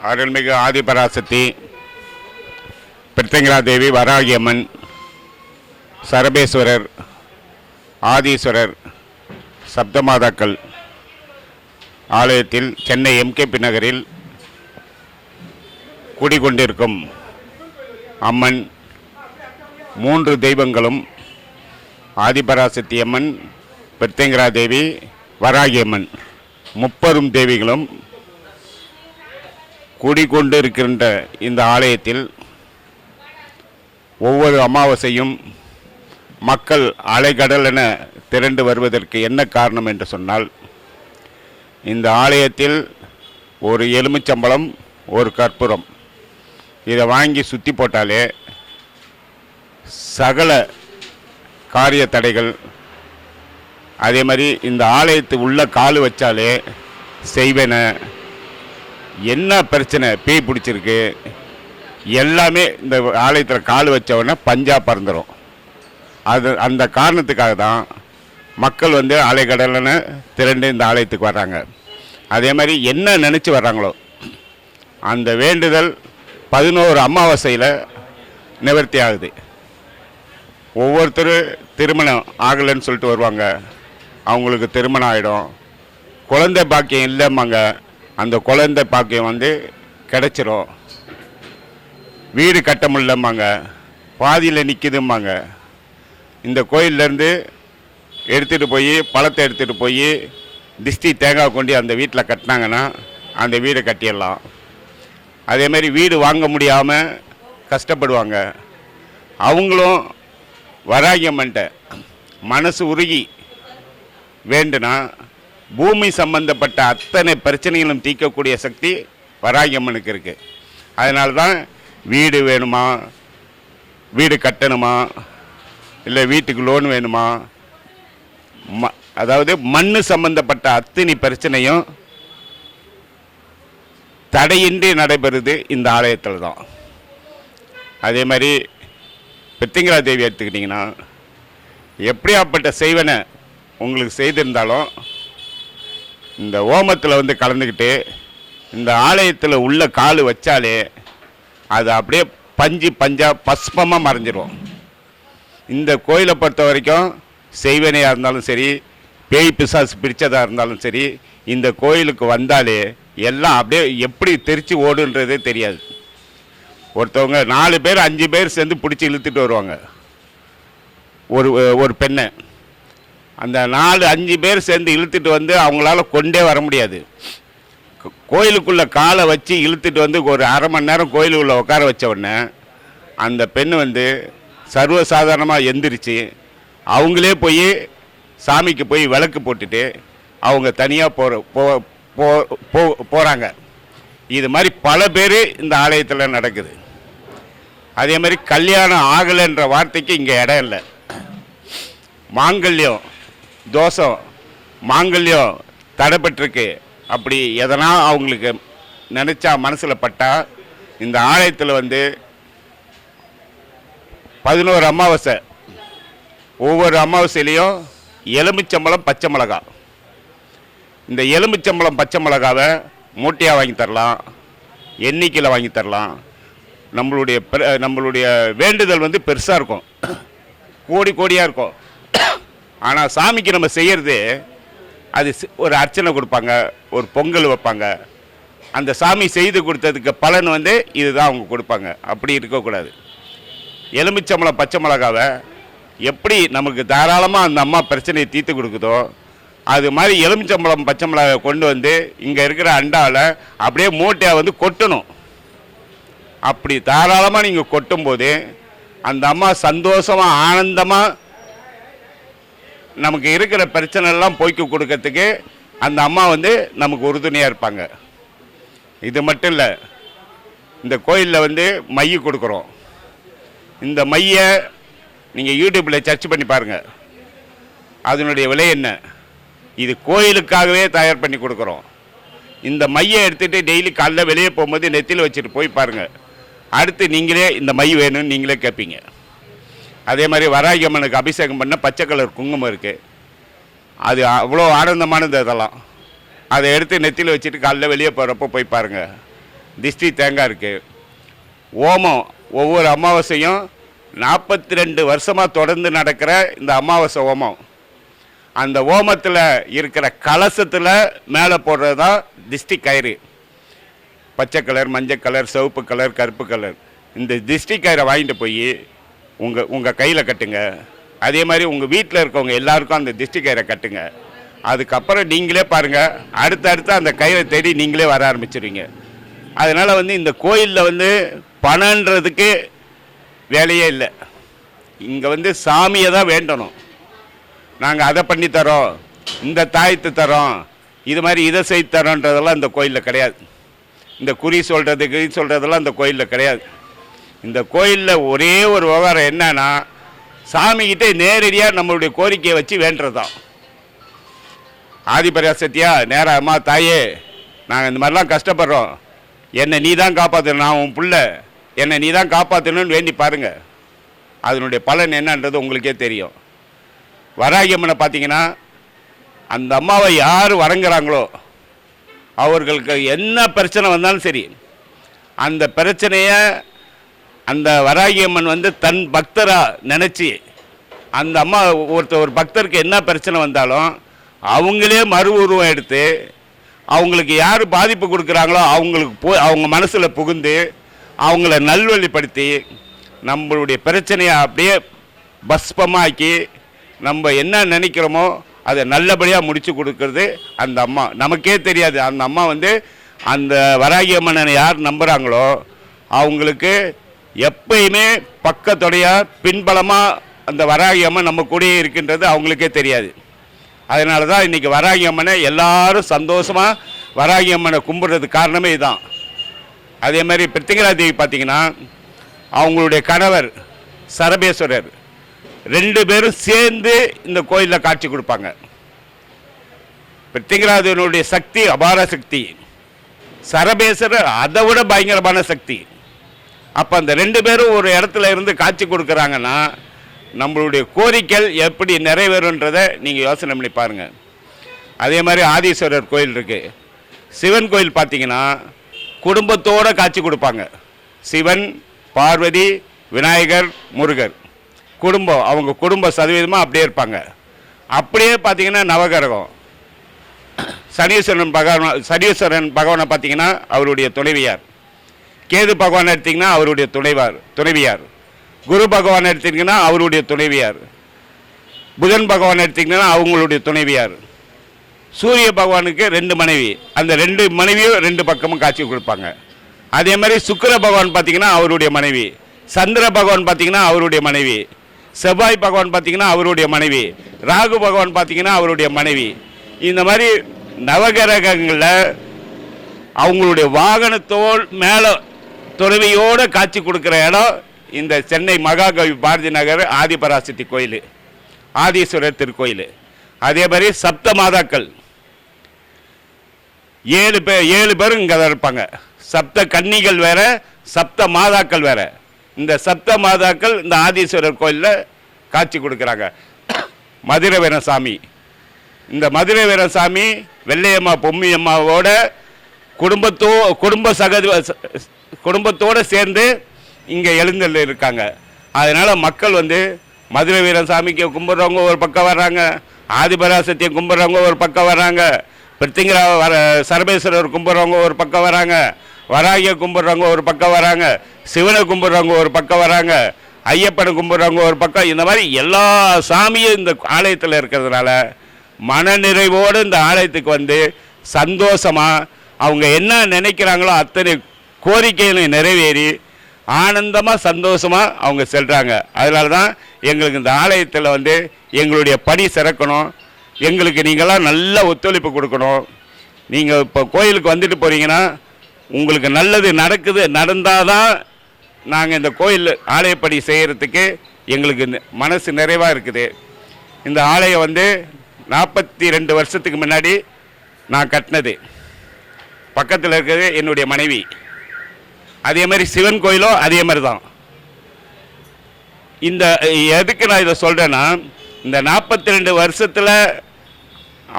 அருள்மிகு ஆதிபராசக்தி, பிரித்திங்கரா தேவி, வராகியம்மன், சரபேஸ்வரர், ஆதீஸ்வரர், சப்தமாதாக்கள் ஆலயத்தில் சென்னை எம்கேபி நகரில் குடிகொண்டிருக்கும் அம்மன் 3 தெய்வங்களும் ஆதிபராசக்தி அம்மன், பிரித்திங்கரா தேவி, வராகியம்மன் 30 தேவிகளும் குடிகொண்டிருக்கின்ற இந்த ஆலயத்தில் ஒவ்வொரு அமாவாசையும் மக்கள் அலைகடல் என திரண்டு வருவதற்கு என்ன காரணம் என்று சொன்னால், இந்த ஆலயத்தில் ஒரு எலுமிச்சம்பழம், ஒரு கற்பூரம் இதை வாங்கி சுற்றி போட்டாலே சகல காரிய தடைகள், அதே மாதிரி இந்த ஆலயத்து உள்ள கால் வச்சாலே செய்வன, என்ன பிரச்சனை பேய் பிடிச்சிருக்கு எல்லாமே இந்த ஆலயத்தில் கால் வச்சவொடனே பஞ்சா பறந்துடும். அந்த காரணத்துக்காக தான் மக்கள் அலைக்கடலன்னு திரண்டு இந்த ஆலயத்துக்கு வர்றாங்க. அதே மாதிரி என்ன நினச்சி வர்றாங்களோ அந்த வேண்டுதல் 11 அமாவாசையில் நிவர்த்தி ஆகுது. ஒவ்வொருத்தரும் திருமணம் ஆகலைன்னு சொல்லிட்டு வருவாங்க, அவங்களுக்கு திருமணம் ஆகிடும். குழந்தை பாக்கியம் இல்லைம்பாங்க, அந்த குழந்தை பாக்கியம் கிடச்சிரும். வீடு கட்ட முடியலம்பாங்க, பாதியில் நிற்கிதும்பாங்க. இந்த கோயிலேருந்து எடுத்துகிட்டு போய் பழத்தை எடுத்துகிட்டு போய் திஷ்டி தேங்காய் கொண்டு அந்த வீட்டில் கட்டினாங்கன்னா அந்த வீடை கட்டிடலாம். அதேமாரி வீடு வாங்க முடியாமல் கஷ்டப்படுவாங்க. அவங்களும் வராகியம்மன்ட்ட மனசு உருகி வேண்டுனா பூமி சம்பந்தப்பட்ட அத்தனை பிரச்சனைகளும் தீர்க்கக்கூடிய சக்தி வராகியம்மனுக்கு இருக்குது. அதனால தான் வீடு வேணுமா, வீடு கட்டணுமா, இல்லை வீட்டுக்கு லோன் வேணுமா, அதாவது மண் சம்பந்தப்பட்ட அத்தனை பிரச்சனையும் தடையின்றி நடைபெறுது இந்த ஆலயத்தில் தான். அதே மாதிரி பிரித்திங்கரா தேவி எடுத்துக்கிட்டிங்கன்னா, எப்படியாப்பட்ட செய்வனை உங்களுக்கு செய்திருந்தாலும் இந்த ஓமத்தில் கலந்துக்கிட்டு இந்த ஆலயத்தில் உள்ள கால் வச்சாலே அது அப்படியே பஞ்சா பஸ்பமாக மறைஞ்சிரும். இந்த கோயிலை பொறுத்த வரைக்கும் செய்வனையாக இருந்தாலும் சரி, பேய் பிசாசு பிடிச்சதாக இருந்தாலும் சரி, இந்த கோயிலுக்கு வந்தாலே எல்லாம் அப்படியே எப்படி தெரிச்சு ஓடுன்றதே தெரியாது. ஒருத்தவங்க 4 பேர் 5 பேர் சேர்ந்து பிடிச்சி இழுத்துட்டு வருவாங்க ஒரு பெண்ணை. அந்த 4-5 பேர் சேர்ந்து இழுத்துட்டு அவங்களால கொண்டே வர முடியாது. கோயிலுக்குள்ளே காலை வச்சு இழுத்துட்டு ஒரு அரை மணி நேரம் கோயிலுக்குள்ளே உட்கார வச்ச உடனே அந்த பெண் சர்வசாதாரணமாக எந்திரிச்சு அவங்களே போய் சாமிக்கு போய் விளக்கு போட்டுட்டு அவங்க தனியாக போகிறாங்க. இது மாதிரி பல பேர் இந்த ஆலயத்தில் நடக்குது. அதே மாதிரி கல்யாணம் ஆகலைன்ற வார்த்தைக்கு இங்கே இடம் இல்லை. மாங்கல்யம் தோஷம், மாங்கல்யம் தடைப்பட்டிருக்கு, அப்படி எதனா அவங்களுக்கு நினச்சா மனசில் பட்டால் இந்த ஆலயத்தில் 11 அமாவாசை, ஒவ்வொரு அமாவாசையிலையும் எலுமிச்சம்பழம், பச்சை மிளகா. இந்த எலுமிச்சம்பழம் பச்சை மிளகாவை மூட்டையாக வாங்கி தரலாம், எண்ணிக்கையில் வாங்கி தரலாம். நம்மளுடைய வேண்டுதல் பெருசாக இருக்கும், கோடியாக இருக்கும். ஆனால் சாமிக்கு நம்ம செய்கிறது அது ஒரு அர்ச்சனை கொடுப்பாங்க, ஒரு பொங்கல் வைப்பாங்க. அந்த சாமி செய்து கொடுத்ததுக்கு பலன் இதுதான் அவங்க கொடுப்பாங்க. அப்படி இருக்கக்கூடாது. எலுமிச்சம்பழம் பச்சை மிளகாவை எப்படி நமக்கு தாராளமாக அந்த அம்மா பிரச்சனையை தீர்த்து கொடுக்குதோ அது மாதிரி எலுமிச்சம்பழம் பச்சை மிளகாவை கொண்டு இங்கே இருக்கிற அண்டாவில் அப்படியே மூட்டையாக கொட்டணும். அப்படி தாராளமாக நீங்கள் கொட்டும்போது அந்த அம்மா சந்தோஷமாக ஆனந்தமாக நமக்கு இருக்கிற பிரச்சனைலாம் போய்க்கு கொடுக்கறதுக்கு அந்த அம்மா நமக்கு உறுதுணையாக இருப்பாங்க. இது மட்டும் இல்லை, இந்த கோயிலில் மைய கொடுக்குறோம். இந்த மையை நீங்கள் யூடியூப்பில் சர்ச் பண்ணி பாருங்கள், அதனுடைய விலை என்ன. இது கோயிலுக்காகவே தயார் பண்ணி கொடுக்குறோம். இந்த மையை எடுத்துகிட்டு டெய்லி காலைல வெளியே போகும்போது நெத்தியில் வச்சுட்டு போய் பாருங்கள். அடுத்து நீங்களே இந்த மை வேணும்னு நீங்களே கேட்பீங்க. அதே மாதிரி வராகியம்மனுக்கு அபிஷேகம் பண்ண பச்சை கலர் குங்குமம் இருக்குது, அது அவ்வளோ ஆனந்தமானது. அதெல்லாம் அதை எடுத்து நெத்தியில் வச்சுட்டு காலைல வெளியே போகிறப்போ போய் பாருங்கள். திஷ்டி தேங்காய் இருக்குது. ஓமம் ஒவ்வொரு அமாவாசையும் 42 வருஷமாக தொடர்ந்து நடக்கிற இந்த அமாவாசை ஓமம், அந்த ஓமத்தில் இருக்கிற கலசத்தில் மேலே போடுறது தான் திஷ்டி கயிறு. பச்சை கலர், மஞ்சள் கலர், சிவப்பு கலர், கருப்பு கலர். இந்த திஷ்டி கயிறை வாங்கிட்டு போய் உங்கள் கையில் கட்டுங்க. அதே மாதிரி உங்கள் வீட்டில் இருக்கவங்க எல்லாருக்கும் அந்த திஷ்டி கயிறை கட்டுங்க. அதுக்கப்புறம் நீங்களே பாருங்கள், அடுத்தடுத்து அந்த கயிறை தேடி நீங்களே வர ஆரம்பிச்சிருவீங்க. அதனால் இந்த கோயிலில் பணன்றதுக்கு வேலையே இல்லை. இங்கே சாமியை தான் வேண்டணும். நாங்கள் அதை பண்ணித்தரோம், இந்த தாயத்து தரோம், இது மாதிரி இதை செய்து தரோன்றதெல்லாம் இந்த கோயிலில் கிடையாது. இந்த குறி சொல்கிறதெல்லாம் இந்த கோயிலில் கிடையாது. இந்த கோயிலில் ஒரே ஒரு விவகாரம் என்னன்னா, சாமிக்கிட்டே நேரடியாக நம்மளுடைய கோரிக்கையை வச்சு வேண்டுறது தான். ஆதிபராசக்தியா நேராக, அம்மா தாயே, நாங்கள் இந்த மாதிரிலாம் கஷ்டப்படுறோம், என்னை நீ தான் காப்பாற்றணும், நான் உன் பிள்ளை, என்னை நீ தான் காப்பாற்றணும்னு வேண்டி பாருங்கள். அதனுடைய பலன் என்னன்றது உங்களுக்கே தெரியும். வராகி அம்மனை பார்த்தீங்கன்னா, அந்த அம்மாவை யார் வணங்குறாங்களோ அவர்களுக்கு என்ன பிரச்சனை வந்தாலும் சரி, அந்த பிரச்சனையை அந்த வராகி அம்மன் தன் பக்தராக நினச்சி, அந்த அம்மா ஒரு பக்தருக்கு என்ன பிரச்சனை வந்தாலும் அவங்களே மறு உருவம் எடுத்து அவங்களுக்கு யார் பாதிப்பு கொடுக்குறாங்களோ அவங்களுக்கு அவங்க மனசில் புகுந்து அவங்கள நல்வழிப்படுத்தி நம்மளுடைய பிரச்சனையை அப்படியே பஸ்பமாக்கி நம்ம என்ன நினைக்கிறோமோ அதை நல்லபடியாக முடித்து கொடுக்கறது அந்த அம்மா. நமக்கே தெரியாது, அந்த அம்மா அந்த வராகி அம்மனை யார் நம்புகிறாங்களோ அவங்களுக்கு எப்பயுமே பக்கத்தொடையாக பின்பலமாக அந்த வராகி அம்மன் நம்ம கூடயே இருக்கின்றது அவங்களுக்கே தெரியாது. அதனால தான் இன்றைக்கி வராகி அம்மனை எல்லாரும் சந்தோஷமாக வராகி அம்மனை கும்பிட்றதுக்கு காரணமே இதுதான். அதே மாதிரி பிருத்திங்கரா தேவி பார்த்திங்கன்னா, அவங்களுடைய கணவர் சரபேஸ்வரர் 2 பேரும் சேர்ந்து இந்த கோயிலில் காட்சி கொடுப்பாங்க. பிருத்திங்கரா தேவியினுடைய சக்தி அபார சக்தி, சரபேஸ்வரர் அதை விட பயங்கரமான சக்தி. அப்போ அந்த 2 பேரும் ஒரு இடத்துல இருந்து காட்சி கொடுக்குறாங்கன்னா நம்மளுடைய கோரிக்கை எப்படி நிறைவேறுன்றதை நீங்கள் யோசனை பண்ணி பாருங்கள். அதே மாதிரி ஆதீஸ்வரர் கோயில் இருக்குது. சிவன் கோயில் பார்த்தீங்கன்னா குடும்பத்தோடு காட்சி கொடுப்பாங்க. சிவன், பார்வதி, விநாயகர், முருகர் குடும்பம், அவங்க குடும்ப சதவீதமாக அப்படியே இருப்பாங்க. அப்படியே பார்த்தீங்கன்னா நவகிரகம் சனீஸ்வரன் பகவானை பார்த்தீங்கன்னா அவருடைய துணைவியார், கேது பகவான் எடுத்திங்கன்னா அவருடைய துணைவியார், குரு பகவான் எடுத்திங்கன்னா அவருடைய துணைவியார், புதன் பகவான் எடுத்திங்கன்னா அவங்களுடைய துணைவியார், சூரிய பகவானுக்கு 2 மனைவி, அந்த 2 மனைவியும் 2 பக்கமும் காட்சி கொடுப்பாங்க. அதே மாதிரி சுக்கிர பகவான் பார்த்தீங்கன்னா அவருடைய மனைவி, சந்திர பகவான் பார்த்தீங்கன்னா அவருடைய மனைவி, செவ்வாய் பகவான் பார்த்தீங்கன்னா அவருடைய மனைவி, ராகு பகவான் பார்த்தீங்கன்னா அவருடைய மனைவி. இந்த மாதிரி நவகிரகங்களில் அவங்களுடைய வாகனத்தோடு மேலே துறவியோடு காட்சி கொடுக்குற இடம் இந்த சென்னை மகாகவி பாரதி நகர் ஆதிபராசக்தி கோயில், ஆதீஸ்வரர் திருக்கோயில். அதே மாதிரி சப்த மாதாக்கள் 7 பேரும் இங்கே தான் இருப்பாங்க. சப்த கன்னிகள் வேற, சப்த மாதாக்கள் வேற. இந்த சப்த மாதாக்கள் இந்த ஆதீஸ்வரர் கோயிலில் காட்சி கொடுக்குறாங்க. மதுரை வீரசாமி, இந்த மதுரை வீரசாமி வெள்ளையம்மா பொம்மியம்மாவோட குடும்பத்தோடு சேர்ந்து இங்கே எழுந்தல் இருக்காங்க. அதனால் மக்கள் மதுரை வீரசாமிக்கு கும்பிட்றவங்க ஒரு பக்கம் வர்றாங்க, ஆதிபராசக்தியை கும்பிட்றவங்க ஒரு பக்கம் வர்றாங்க, பிருத்திங்கரா சரபேஸ்வரர் கும்பிட்றவங்க ஒரு பக்கம் வராங்க, வராகியை கும்பிட்றவங்க ஒரு பக்கம் வராங்க, சிவனை கும்பிட்றவங்க ஒரு பக்கம் வராங்க, ஐயப்பனை கும்பிட்றவங்க ஒரு பக்கம். இந்த மாதிரி எல்லா சாமியும் இந்த ஆலயத்தில் இருக்கிறதுனால மனநிறைவோடு இந்த ஆலயத்துக்கு சந்தோஷமாக அவங்க என்ன நினைக்கிறாங்களோ அத்தனை கோரிக்கைகளும் நிறைவேறி ஆனந்தமாக சந்தோஷமாக அவங்க செல்கிறாங்க. அதனால தான் எங்களுக்கு இந்த ஆலயத்தில் எங்களுடைய பணி சிறக்கணும், எங்களுக்கு நீங்களாம் நல்ல ஒத்துழைப்பு கொடுக்கணும். நீங்கள் இப்போ கோயிலுக்கு வந்துட்டு போகிறீங்கன்னா உங்களுக்கு நல்லது நடந்தால் தான் நாங்கள் இந்த கோயில் ஆலயப்பணி செய்கிறதுக்கு எங்களுக்கு மனசு நிறைவாக இருக்குது. இந்த ஆலயம் 42 வருஷத்துக்கு முன்னாடி நான் கட்டினது. பக்கத்தில் இருக்கிறது என்னுடைய மனைவி. அதே மாதிரி சிவன் கோயிலும் அதே மாதிரி தான். இந்த எதுக்கு நான் இதை சொல்கிறேன்னா, இந்த 42 வருஷத்தில்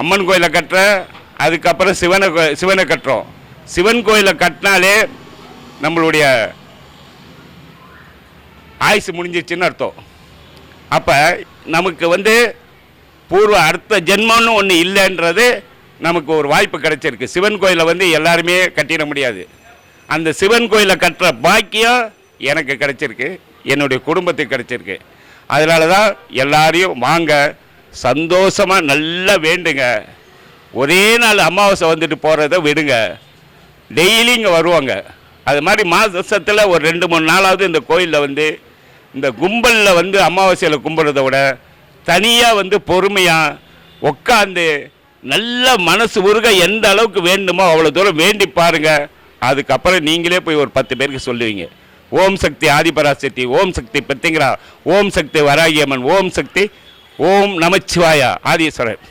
அம்மன் கோயிலை கட்டுற, அதுக்கப்புறம் சிவனை கட்டுறோம். சிவன் கோயிலை கட்டினாலே நம்மளுடைய ஆயுசு முடிஞ்சிச்சுன்னு அர்த்தம். அப்போ நமக்கு வந்து பூர்வ அடுத்த ஜென்மம்னு ஒன்று இல்லைன்றது நமக்கு ஒரு வாய்ப்பு கிடைச்சிருக்கு. சிவன் கோயிலை வந்து எல்லாருமே கட்டிட முடியாது. அந்த சிவன் கோயிலை கட்டுற பாக்கியம் எனக்கு கிடைச்சிருக்கு, என்னுடைய குடும்பத்துக்கு கிடைச்சிருக்கு. அதனால தான் எல்லாரையும் வாங்க, சந்தோஷமாக நல்லா வேண்டுங்க. ஒரே நாள் அமாவாசை வந்துட்டு போகிறத விடுங்க, டெய்லி இங்கே வருவாங்க. அது மாதிரி மாதத்தில் ஒரு 2-3 நாளாவது இந்த கோயிலில் வந்து இந்த கும்பலில் வந்து அமாவாசையில் கும்பிட்றத விட தனியாக வந்து பொறுமையாக உட்காந்து நல்ல மனசு உருக எந்த அளவுக்கு வேண்டுமோ அவ்வளோ தூரம் வேண்டி பாருங்கள். அதுக்கப்புறம் நீங்களே போய் ஒரு 10 பேருக்கு சொல்லுவீங்க. ஓம் சக்தி ஆதிபராசக்தி, ஓம் சக்தி பிரத்திங்கரா, ஓம் சக்தி வராகியம்மன், ஓம் சக்தி, ஓம் நமச்சிவாயா ஆதீஸ்வரர்.